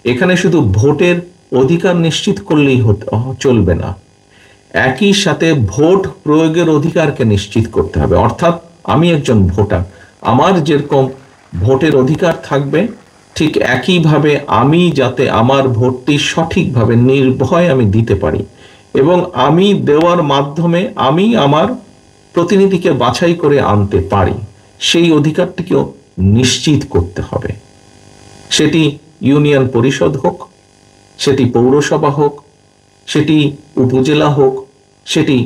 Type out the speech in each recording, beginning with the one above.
এখানে শুধু ভোটের অধিকার নিশ্চিত করলেই চলবে না, একই সাথে ভোট প্রয়োগের অধিকারকে নিশ্চিত করতে হবে। অর্থাৎ আমি একজন ভোটার, আমার যেরকম ভোটের অধিকার থাকবে, ঠিক একইভাবে আমি যাতে আমার ভোটটি সঠিকভাবে নির্ভয়ে আমি দিতে পারি এবং আমি দেওয়ার মাধ্যমে আমি আমার প্রতিনিধিকে বাছাই করে আনতে পারি, সেই অধিকারটিকেও নিশ্চিত করতে হবে। সেটি ইউনিয়ন পরিষদ হোক, সেটি পৌরসভা হোক, সেটি উপজেলা হোক, সেটি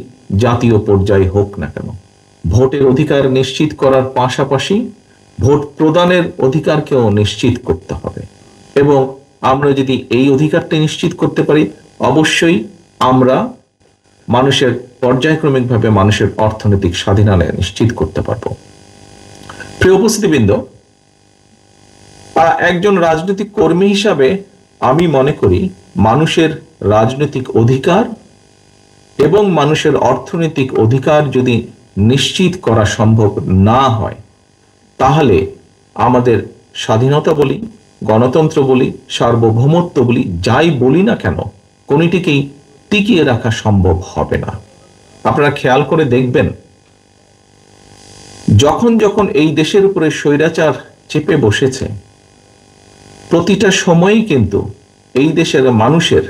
জাতীয় পর্যায়ে হোক না কেন, ভোটের অধিকার নিশ্চিত করার পাশাপাশি ভোট প্রদানের অধিকারকেও নিশ্চিত করতে হবে। এবং আমরা যদি এই অধিকারটি নিশ্চিত করতে পারি, অবশ্যই আমরা মানুষের পর্যায়ক্রমিকভাবে মানুষের অর্থনৈতিক স্বাধীনতা নিশ্চিত করতে পারব। প্রিয় উপস্থিতিবৃন্দ, একজন রাজনৈতিক কর্মী হিসাবে আমি মনে করি মানুষের রাজনৈতিক অধিকার এবং মানুষের অর্থনৈতিক অধিকার যদি নিশ্চিত করা সম্ভব না হয়, তাহলে আমাদের স্বাধীনতা বলি, গণতন্ত্র বলি, সার্বভৌমত্ব বলি, যাই বলি না কেন, কোনটিকেই টিকিয়ে রাখা সম্ভব হবে না। আপনারা খেয়াল করে দেখবেন, যখন যখন এই দেশের উপরে স্বৈরাচার চেপে বসেছে, প্রতিটা সময়ই কিন্তু এই দেশের মানুষের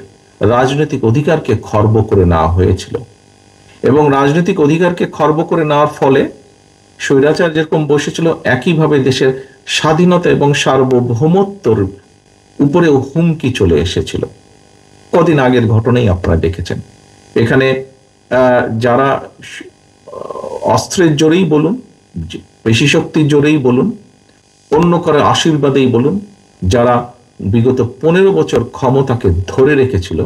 রাজনৈতিক অধিকারকে খর্ব করে নেওয়া হয়েছিল এবং রাজনৈতিক অধিকারকে খর্ব করে নেওয়ার ফলে স্বৈরাচার যেরকম বসেছিল, একইভাবে দেশের স্বাধীনতা এবং সার্বভৌমত্বর উপরেও হুমকি চলে এসেছিল। কদিন আগের ঘটনাই আপনারা দেখেছেন। এখানে যারা অস্ত্রের জোরেই বলুন, পেশি শক্তির জোরেই বলুন, অন্য কারো আশীর্বাদেই বলুন, যারা বিগত 15 বছর ক্ষমতাকে ধরে রেখেছিল,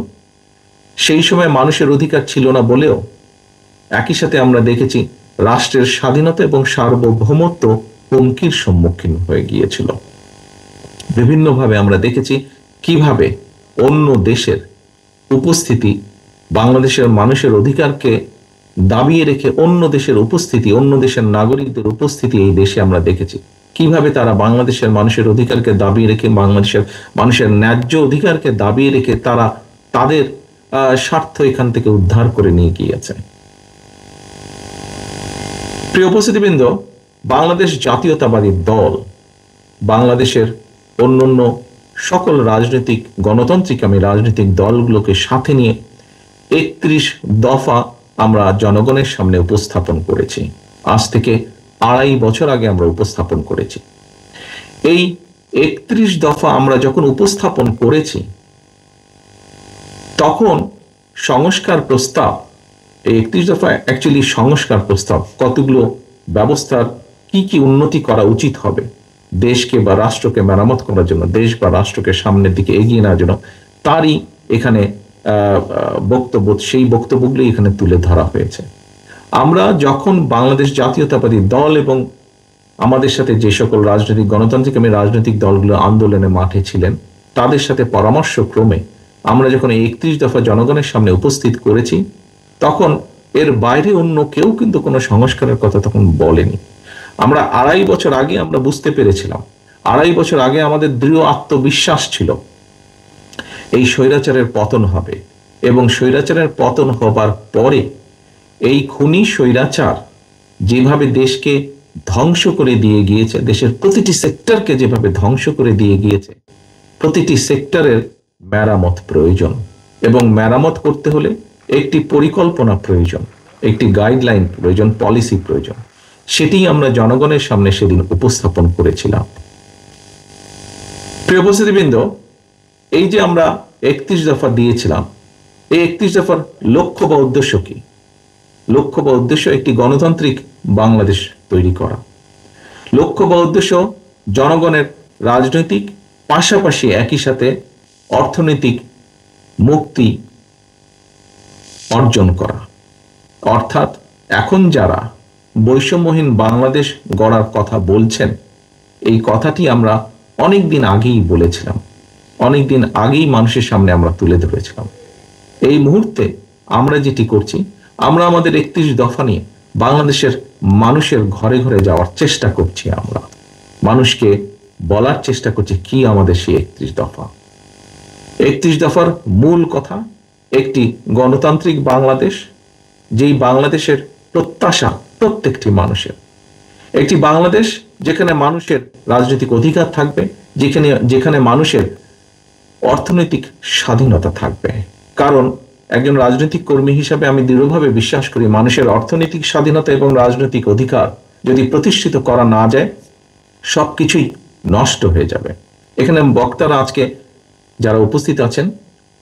সেই সময় মানুষের অধিকার ছিল না বলেও একই সাথে আমরা দেখেছি রাষ্ট্রের স্বাধীনতা এবং সার্বভৌমত্ব হুমকির সম্মুখীন হয়ে গিয়েছিল। বিভিন্নভাবে আমরা দেখেছি কিভাবে অন্য দেশের উপস্থিতি, বাংলাদেশের মানুষের অধিকারকে দাবিয়ে রেখে অন্য দেশের উপস্থিতি, অন্য দেশের নাগরিকদের উপস্থিতি এই দেশে আমরা দেখেছি কিভাবে তারা বাংলাদেশের মানুষের অধিকারকে দাবিয়ে রেখে, বাংলাদেশের মানুষের ন্যায্য অধিকারকে দাবিয়ে রেখে তারা তাদের স্বার্থ এখান থেকে উদ্ধার করে নিয়ে গিয়েছে। প্রিয় উপস্থিতিবৃন্দ, বাংলাদেশ জাতীয়তাবাদী দল বাংলাদেশের অন্যান্য সকল রাজনৈতিক গণতান্ত্রিকামী রাজনৈতিক দলগুলোকে সাথে নিয়ে 31 দফা আমরা জনগণের সামনে উপস্থাপন করেছি। আজ থেকে 2.5 বছর আগে আমরা উপস্থাপন করেছি। এই 31 দফা আমরা যখন উপস্থাপন করেছি, তখন সংস্কার প্রস্তাব, এই 31 দফা অ্যাকচুয়ালি সংস্কার প্রস্তাব, কতগুলো ব্যবস্থার কি কি উন্নতি করা উচিত হবে দেশকে বা রাষ্ট্রকে মেরামত করার জন্য, দেশ বা রাষ্ট্রকে সামনের দিকে এগিয়ে নেওয়ার জন্য, তারই এখানে বক্তব্য, সেই বক্তব্যগুলি এখানে তুলে ধরা হয়েছে। আমরা যখন বাংলাদেশ জাতীয়তাবাদী দল এবং আমাদের সাথে যে সকল রাজনৈতিক গণতান্ত্রিকামী রাজনৈতিক দলগুলো আন্দোলনে মাঠে ছিলেন, তাদের সাথে পরামর্শ ক্রমে আমরা যখন এই 31 দফা জনগণের সামনে উপস্থিত করেছি, তখন এর বাইরে অন্য কেউ কিন্তু কোনো সংস্কারের কথা তখন বলেনি। আমরা 2.5 বছর আগে আমরা বুঝতে পেরেছিলাম, 2.5 বছর আগে আমাদের দৃঢ় আত্মবিশ্বাস ছিল এই স্বৈরাচারের পতন হবে এবং স্বৈরাচারের পতন হবার পরে এই খুনি স্বৈরাচার যেভাবে দেশকে ধ্বংস করে দিয়ে গিয়েছে, দেশের প্রতিটি সেক্টরকে যেভাবে ধ্বংস করে দিয়ে গিয়েছে, প্রতিটি সেক্টরের মেরামত প্রয়োজন এবং মেরামত করতে হলে একটি পরিকল্পনা প্রয়োজন, একটি গাইডলাইন প্রয়োজন, পলিসি প্রয়োজন। সেটি আমরা জনগণের সামনে সেদিন উপস্থাপন করেছিলাম। প্রিয় উপস্থিতিবৃন্দ, এই যে আমরা 31 দফা দিয়েছিলাম, এই 31 দফার লক্ষ্য বা উদ্দেশ্য কি? লক্ষ্য বা উদ্দেশ্য একটি গণতান্ত্রিক বাংলাদেশ তৈরি করা। লক্ষ্য বা উদ্দেশ্য জনগণের রাজনৈতিক পাশাপাশি একই সাথে অর্থনৈতিক মুক্তি অর্জন করা। অর্থাৎ এখন যারা বৈষম্যহীন বাংলাদেশ গড়ার কথা বলছেন, এই কথাটি আমরা অনেক দিন আগেই বলেছিলাম, অনেক দিন আগেই মানুষের সামনে আমরা তুলে ধরেছিলাম। এই মুহূর্তে আমরা যেটি করছি, আমরা আমাদের 31 দফা নিয়ে বাংলাদেশের মানুষের ঘরে ঘরে যাওয়ার চেষ্টা করছি। আমরা মানুষকে বলার চেষ্টা করছি কি আমাদের সেই 31 দফা। 31 দফার মূল কথা একটি গণতান্ত্রিক বাংলাদেশ, যেই বাংলাদেশের প্রত্যাশা প্রত্যেকটি মানুষের, একটি বাংলাদেশ যেখানে মানুষের রাজনৈতিক অধিকার থাকবে, যেখানে মানুষের অর্থনৈতিক স্বাধীনতা থাকবে। কারণ একজন রাজনৈতিক কর্মী হিসাবে আমি দৃঢ়ভাবে বিশ্বাস করি, মানুষের অর্থনৈতিক স্বাধীনতা এবং রাজনৈতিক অধিকার যদি প্রতিষ্ঠিত করা না যায়, সবকিছুই নষ্ট হয়ে যাবে। এখানে বক্তারা আজকে যারা উপস্থিত আছেন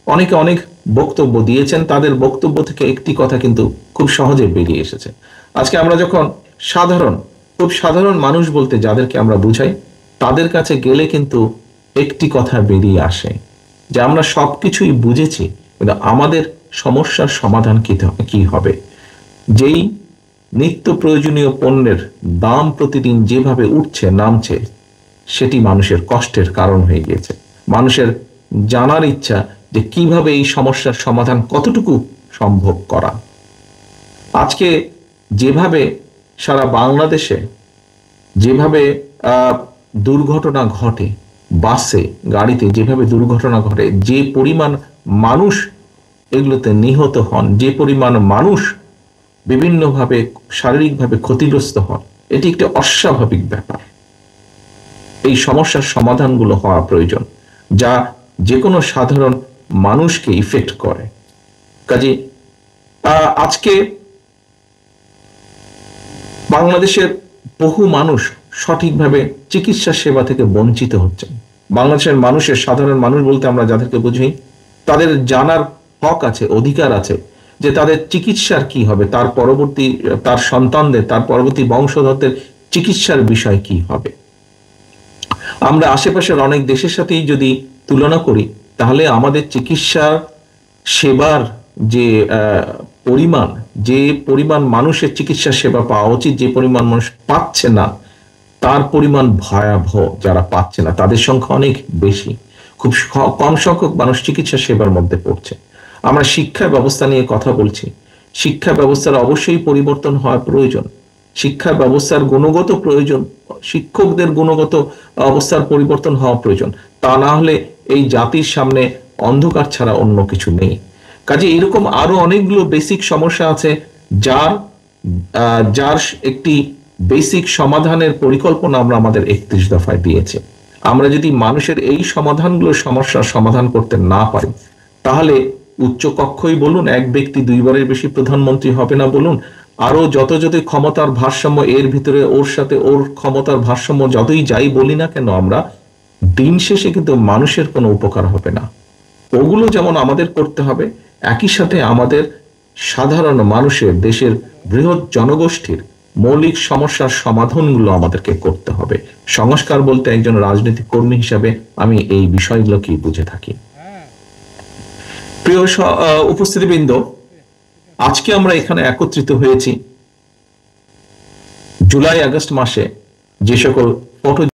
অনেকে অনেক বক্তব্য দিয়েছেন, তাদের বক্তব্য থেকে একটি কথা কিন্তু খুব সহজে বেরিয়ে এসেছে। আজকে আমরা যখন খুব সাধারণ মানুষ বলতে যাদেরকে আমরা বুঝাই, তাদের কাছে গেলে কিন্তু একটি কথা বেরিয়ে আসে যে আমরা সবকিছুই বুঝেছি, কিন্তু আমাদের সমস্যার সমাধান কি হবে। যেই নিত্য প্রয়োজনীয় পণ্যের দাম প্রতিদিন যেভাবে উঠছে নামছে, সেটি মানুষের কষ্টের কারণ হয়ে গিয়েছে। মানুষের জানার ইচ্ছা যে কিভাবে এই সমস্যার সমাধান কতটুকু সম্ভব করা। আজকে যেভাবে সারা বাংলাদেশে যেভাবে দুর্ঘটনা ঘটে, বাসে গাড়িতে যেভাবে দুর্ঘটনা ঘটে, যে পরিমাণ মানুষ এগুলোতে নিহত হন, যে পরিমাণ মানুষ বিভিন্নভাবে শারীরিকভাবে ক্ষতিগ্রস্ত হন, এটি একটি অস্বাভাবিক ব্যাপার। এই সমস্যার সমাধানগুলো হওয়া প্রয়োজন, যা যে কোনো সাধারণ মানুষকে ইফেক্ট করে। কাজে আজকে বাংলাদেশের বহু মানুষ সঠিকভাবে চিকিৎসা সেবা থেকে বঞ্চিত হচ্ছেন। বাংলাদেশের মানুষের, সাধারণ মানুষ বলতে আমরা যাদেরকে বুঝি, তাদের জানার হক আছে, অধিকার আছে যে তাদের চিকিৎসার কি হবে, তার সন্তানদের, তার পরবর্তী বংশধরদের চিকিৎসার বিষয় কি হবে। আমরা আশেপাশের অনেক দেশের সাথেই যদি তুলনা করি, তাহলে আমাদের চিকিৎসা সেবার যে পরিমাণ মানুষের চিকিৎসা সেবা পাওয়া উচিত, যে পরিমাণ মানুষ পাচ্ছে না, তার পরিমাণ ভয়াবহ। যারা পাচ্ছে না তাদের সংখ্যা অনেক বেশি, খুব কম সংখ্যক মানুষ চিকিৎসা সেবার মধ্যে পড়ছে। আমরা শিক্ষা ব্যবস্থা নিয়ে কথা বলছি, শিক্ষা ব্যবস্থার অবশ্যই পরিবর্তন হওয়া প্রয়োজন। শিক্ষা ব্যবস্থার গুণগত প্রয়োজন, শিক্ষকদের গুণগত অবস্থার পরিবর্তন হওয়া প্রয়োজন। তা না হলে এই জাতির সামনে অন্ধকার ছাড়া অন্য কিছু নেই। কাজে এরকম আরো অনেকগুলো বেসিক সমস্যা আছে, যার একটি বেসিক সমাধানের পরিকল্পনা আমরা আমাদের 31 দফায় দিয়েছি। আমরা যদি মানুষের এই সমস্যার সমাধান করতে না পারি, তাহলে উচ্চ কক্ষই বলুন, এক ব্যক্তি দুইবারের বেশি প্রধানমন্ত্রী হবে না বলুন, আরো যত ক্ষমতার ভারসাম্য, এর ভিতরে ওর সাথে ওর ক্ষমতার ভারসাম্য যতই যাই বলি না কেন, আমরা দিন শেষে কিন্তু মানুষের কোনো উপকার হবে না। ওগুলো যেমন আমাদের করতে হবে, একই সাথে আমাদের সাধারণ মানুষের, দেশের বৃহৎ জনগোষ্ঠীর মৌলিক সমস্যার সমাধানগুলো আমাদেরকে করতে হবে। সংস্কার বলতে একজন রাজনৈতিক কর্মী হিসাবে আমি এই বিষয়গুলোকেই বুঝে থাকি। প্রিয় উপস্থিতিবৃন্দ, আজকে আমরা এখানে একত্রিত হয়েছি জুলাই আগস্ট মাসে যে সকল ফটো